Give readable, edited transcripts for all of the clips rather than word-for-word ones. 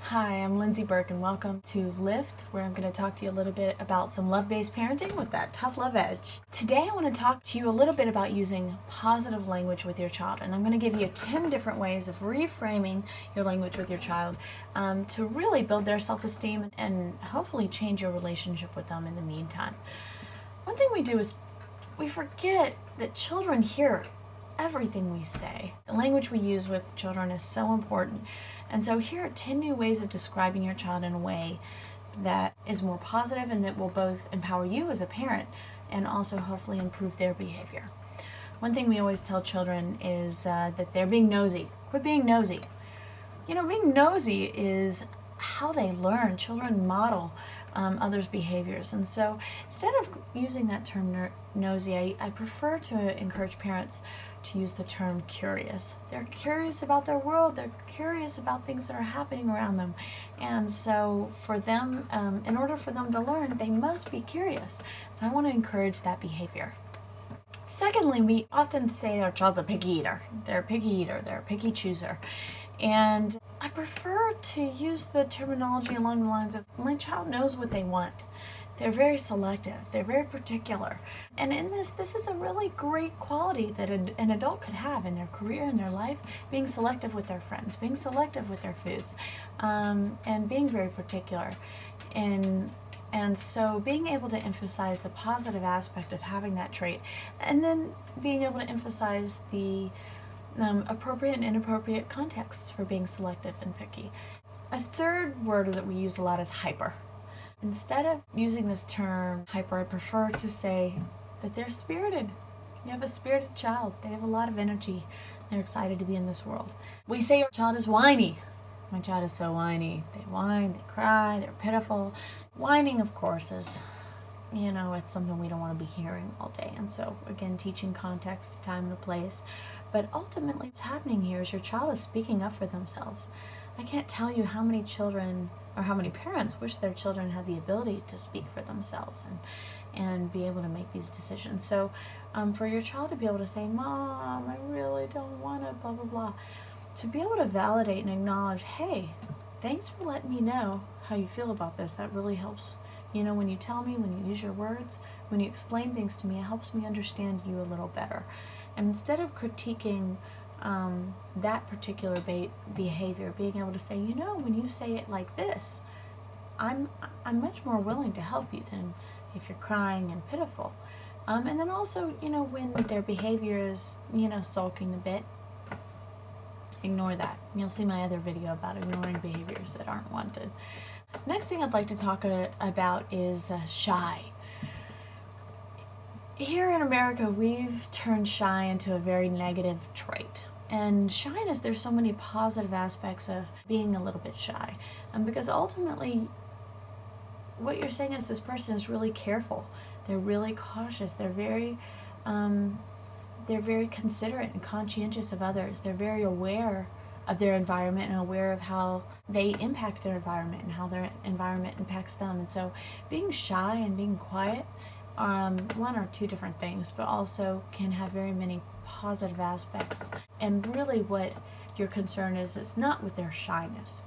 Hi, I'm Lindsay Burke and welcome to Lift, where I'm going to talk to you a little bit about some love-based parenting with that tough love edge. Today I want to talk to you a little bit about using positive language with your child, and I'm going to give you 10 different ways of reframing your language with your child to really build their self-esteem and hopefully change your relationship with them in the meantime. One thing we do is we forget that children hear everything we say. The language we use with children is so important. And so here are 10 new ways of describing your child in a way that is more positive and that will both empower you as a parent and also hopefully improve their behavior. One thing we always tell children is that they're being nosy. Quit being nosy. You know, being nosy is how they learn. Children model others' behaviors. And so instead of using that term nosy, I prefer to encourage parents to use the term curious. They're curious about their world. They're curious about things that are happening around them. And so for them, in order for them to learn, they must be curious. So I want to encourage that behavior. Secondly, we often say our child's a picky eater. They're a picky eater. They're a picky chooser. And I prefer to use the terminology along the lines of, my child knows what they want. They're very selective. They're very particular. And in this is a really great quality that an adult could have in their career, in their life, being selective with their friends, being selective with their foods, and being very particular. And so being able to emphasize the positive aspect of having that trait, and then being able to emphasize the appropriate and inappropriate contexts for being selective and picky. A third word that we use a lot is hyper. Instead of using this term hyper, I prefer to say that they're spirited. You have a spirited child. They have a lot of energy. They're excited to be in this world. We say your child is whiny. My child is so whiny. They whine, they cry, they're pitiful. Whining, of course, is, it's something we don't want to be hearing all day. And so, again, teaching context, time, and a place. But ultimately, what's happening here is your child is speaking up for themselves. I can't tell you how many children or how many parents wish their children had the ability to speak for themselves and be able to make these decisions. So for your child to be able to say, Mom, I really don't want to, blah, blah, blah, to be able to validate and acknowledge, hey, thanks for letting me know how you feel about this. That really helps. When you tell me, when you use your words, when you explain things to me, it helps me understand you a little better. And instead of critiquing that particular behavior, being able to say, when you say it like this, I'm much more willing to help you than if you're crying and pitiful. And then also, when their behavior is, sulking a bit, ignore that. You'll see my other video about ignoring behaviors that aren't wanted. Next thing I'd like to talk about is shy. Here in America, we've turned shy into a very negative trait. And shyness, there's so many positive aspects of being a little bit shy. Because ultimately, what you're saying is this person is really careful. They're really cautious. They're very considerate and conscientious of others. They're very aware of their environment and aware of how they impact their environment and how their environment impacts them. And so being shy and being quiet, one or two different things, but also can have very many positive aspects. And really what your concern is not with their shyness,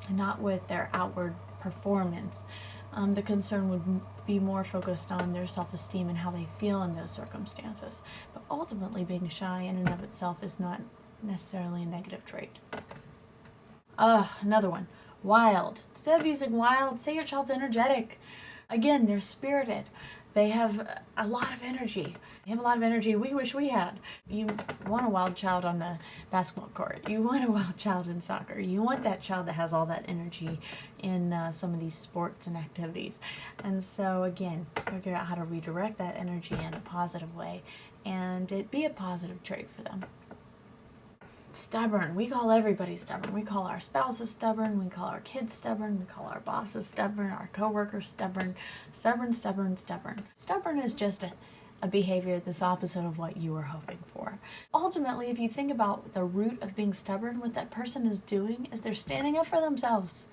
not with their outward performance. The concern would be more focused on their self-esteem and how they feel in those circumstances. But ultimately, being shy in and of itself is not necessarily a negative trait. Another one, wild. Instead of using wild, say your child's energetic. Again, they're spirited. They have a lot of energy. They have a lot of energy we wish we had. You want a wild child on the basketball court. You want a wild child in soccer. You want that child that has all that energy in some of these sports and activities. And so again, figure out how to redirect that energy in a positive way and it be a positive trait for them. Stubborn. We call everybody stubborn. We call our spouses stubborn. We call our kids stubborn. We call our bosses stubborn. Our coworkers stubborn. Stubborn, stubborn, stubborn. Stubborn is just a behavior that's opposite of what you were hoping for. Ultimately, if you think about the root of being stubborn, what that person is doing is they're standing up for themselves.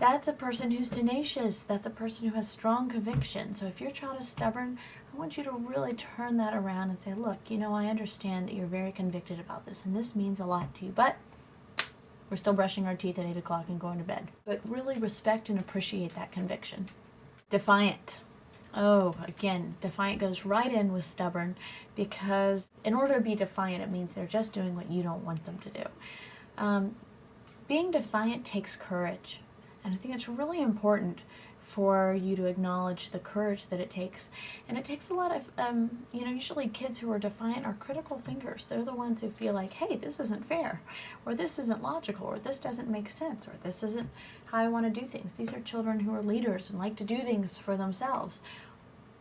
That's a person who's tenacious. That's a person who has strong conviction. So if your child is stubborn, I want you to really turn that around and say, look, I understand that you're very convicted about this, and this means a lot to you, but We're still brushing our teeth at 8 o'clock and going to bed. But really respect and appreciate that conviction. Defiant. Oh, again, defiant goes right in with stubborn, because in order to be defiant, it means they're just doing what you don't want them to do. Being defiant takes courage, and I think it's really important for you to acknowledge the courage that it takes. And it takes a lot of, usually kids who are defiant are critical thinkers. They're the ones who feel like, hey, this isn't fair, or this isn't logical, or this doesn't make sense, or this isn't how I want to do things. These are children who are leaders and like to do things for themselves.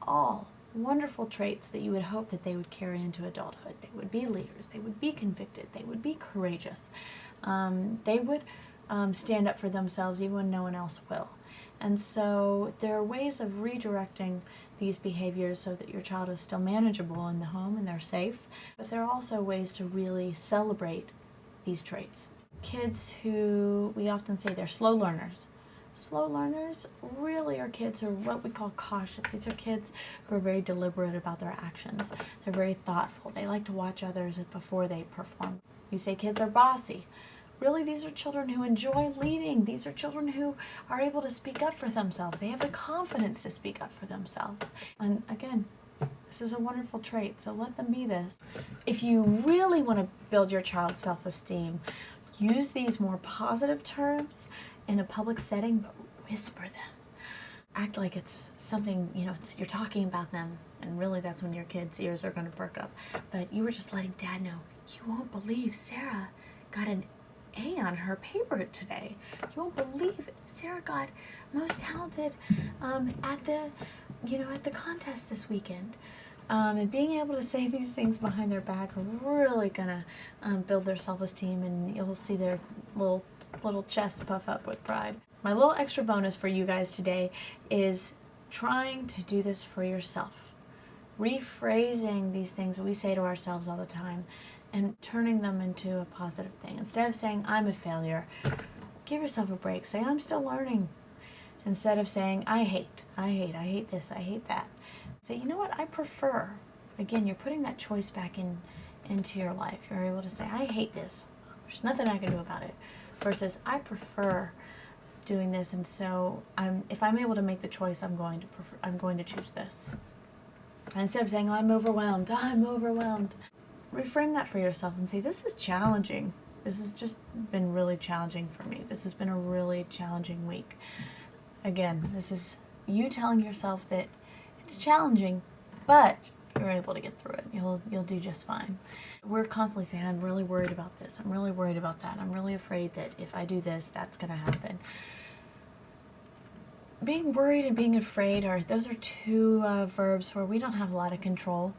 All wonderful traits that you would hope that they would carry into adulthood. They would be leaders, they would be convicted, they would be courageous. They would stand up for themselves even when no one else will. And so there are ways of redirecting these behaviors so that your child is still manageable in the home and they're safe, but there are also ways to really celebrate these traits. Kids who, we often say they're slow learners. Slow learners really are kids who are what we call cautious. These are kids who are very deliberate about their actions. They're very thoughtful. They like to watch others before they perform. We say kids are bossy. Really, these are children who enjoy leading. These are children who are able to speak up for themselves. They have the confidence to speak up for themselves. And again, this is a wonderful trait, so let them be this. If you really want to build your child's self-esteem, use these more positive terms in a public setting, but whisper them. Act like it's something, you're talking about them, and really that's when your kids' ears are going to perk up. But you were just letting Dad know, you won't believe Sarah got an A on her paper today. You won't believe it. Sarah got most talented at the contest this weekend. And being able to say these things behind their back are really gonna build their self-esteem, and you'll see their little chest puff up with pride. My little extra bonus for you guys today is trying to do this for yourself. Rephrasing these things that we say to ourselves all the time and turning them into a positive thing. Instead of saying, I'm a failure, give yourself a break. Say, I'm still learning. Instead of saying, I hate this, I hate that. Say, you know what, I prefer. Again, you're putting that choice back into your life. You're able to say, I hate this. There's nothing I can do about it. Versus, I prefer doing this, and so if I'm able to make the choice, I'm going to choose this. And instead of saying, I'm overwhelmed, reframe that for yourself and say, this is challenging. This has just been really challenging for me. This has been a really challenging week. Again, this is you telling yourself that it's challenging, but you're able to get through it. You'll do just fine. We're constantly saying, I'm really worried about this. I'm really worried about that. I'm really afraid that if I do this, that's going to happen. Being worried and being afraid those are two verbs where we don't have a lot of control.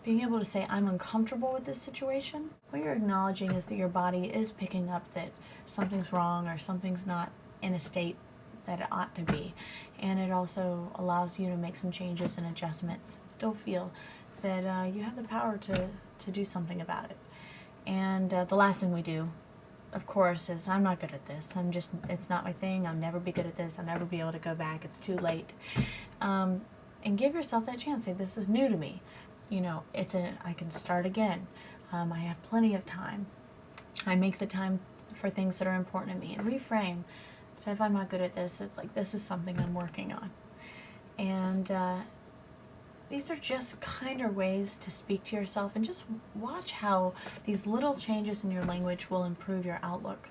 Being able to say, I'm uncomfortable with this situation, what you're acknowledging is that your body is picking up that something's wrong or something's not in a state that it ought to be. And it also allows you to make some changes and adjustments. Still feel that you have the power to do something about it. And the last thing we do, of course, is I'm not good at this. It's not my thing. I'll never be good at this. I'll never be able to go back. It's too late. And give yourself that chance. Say, this is new to me. I can start again. I have plenty of time. I make the time for things that are important to me. And reframe. So if I'm not good at this, it's like, this is something I'm working on. And these are just kinder ways to speak to yourself, and just watch how these little changes in your language will improve your outlook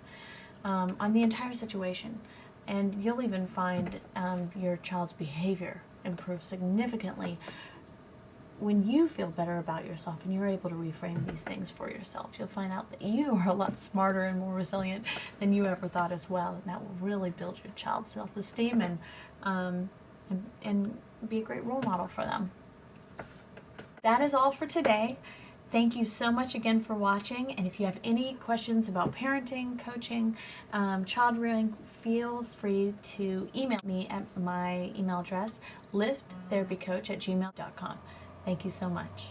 on the entire situation. And you'll even find your child's behavior improve significantly when you feel better about yourself and you're able to reframe these things for yourself. You'll find out that you are a lot smarter and more resilient than you ever thought as well, and that will really build your child's self-esteem and be a great role model for them. That is all for today. Thank you so much again for watching, and if you have any questions about parenting, coaching, child rearing, feel free to email me at my email address, LIFTtherapycoach@gmail.com. Thank you so much.